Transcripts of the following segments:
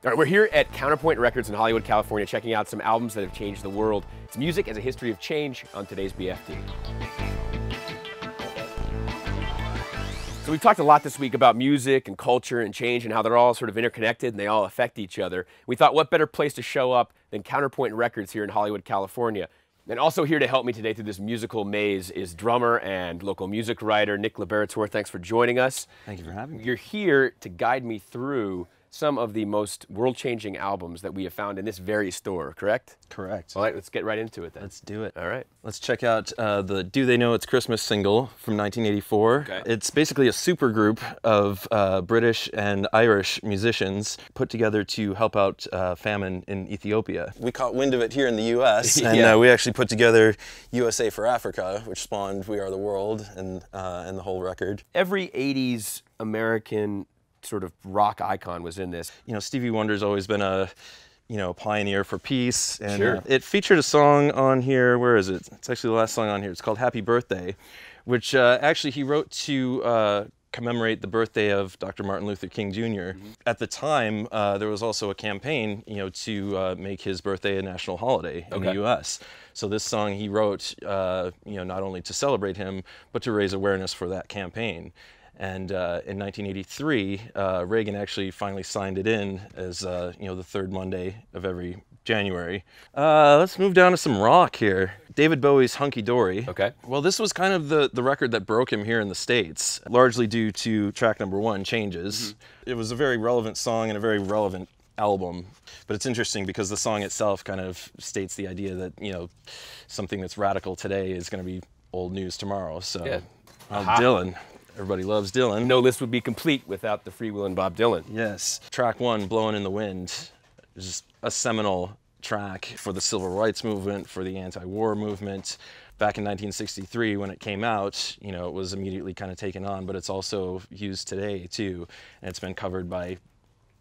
All right, we're here at Counterpoint Records in Hollywood, California, checking out some albums that have changed the world. It's music as a history of change on today's BFD. So we've talked a lot this week about music and culture and change and how they're all sort of interconnected and they all affect each other. We thought what better place to show up than Counterpoint Records here in Hollywood, California. And also here to help me today through this musical maze is drummer and local music writer Nick Liberatore. Thanks for joining us. Thank you for having me. You're here to guide me through some of the most world-changing albums that we have found in this very store, correct? Correct. All right, let's get right into it then. Let's do it. All right. Let's check out the Do They Know It's Christmas single from 1984. Okay. It's basically a supergroup of British and Irish musicians put together to help out famine in Ethiopia. We caught wind of it here in the U.S. and Yeah. We actually put together USA for Africa, which spawned We Are the World and the whole record. Every 80s American sort of rock icon was in this. You know, Stevie Wonder's always been a pioneer for peace. And Sure. It featured a song on here, where is it? It's actually the last song on here. It's called Happy Birthday, which actually he wrote to commemorate the birthday of Dr. Martin Luther King Jr. Mm-hmm. At the time, there was also a campaign, to make his birthday a national holiday in the U.S. So this song he wrote, not only to celebrate him, but to raise awareness for that campaign. And in 1983, Reagan actually finally signed it in as, the third Monday of every January. Let's move down to some rock here. David Bowie's Hunky Dory. Okay. Well, this was kind of the record that broke him here in the States, largely due to track number 1, Changes. Mm-hmm. It was a very relevant song and a very relevant album. But it's interesting because the song itself kind of states the idea that, something that's radical today is going to be old news tomorrow. So, Yeah. Dylan. Everybody loves Dylan. No list would be complete without the freewheelin' Bob Dylan. Yes. Track 1, Blowin' in the Wind, is a seminal track for the civil rights movement, for the anti-war movement. Back in 1963, when it came out, it was immediately kind of taken on, but it's also used today too, and it's been covered by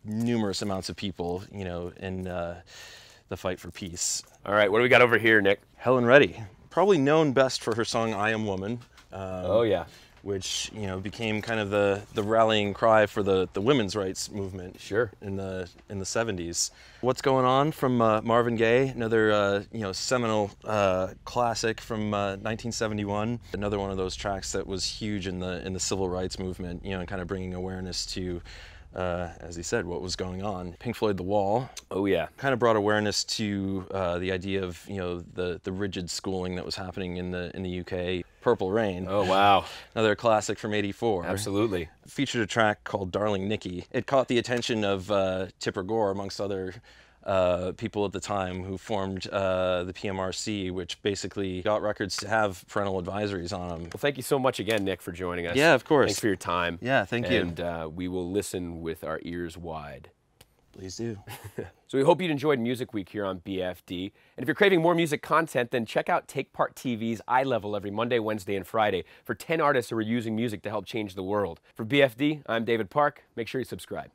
numerous amounts of people, in the fight for peace. All right, what do we got over here, Nick? Helen Reddy, probably known best for her song I Am Woman. Oh yeah. Which became kind of the rallying cry for the women's rights movement. Sure. In the 70s. What's Going On from Marvin Gaye, another seminal classic from 1971. Another one of those tracks that was huge in the civil rights movement. And kind of bringing awareness to, as he said, what was going on. Pink Floyd, The Wall. Oh yeah. Kind of brought awareness to the idea of the rigid schooling that was happening in the UK. Purple Rain. Oh wow. Another classic from '84. Absolutely. Featured a track called Darling Nikki. It caught the attention of Tipper Gore, amongst other people at the time, who formed the PMRC, which basically got records to have parental advisories on them. Well, thank you so much again, Nick, for joining us. Yeah, of course. Thanks for your time. Yeah, thank you. And we will listen with our ears wide. Please do. So we hope you'd enjoyed Music Week here on BFD. And if you're craving more music content, then check out TakePart TV's Eye Level every Monday, Wednesday, and Friday for 10 artists who are using music to help change the world. For BFD, I'm David Park. Make sure you subscribe.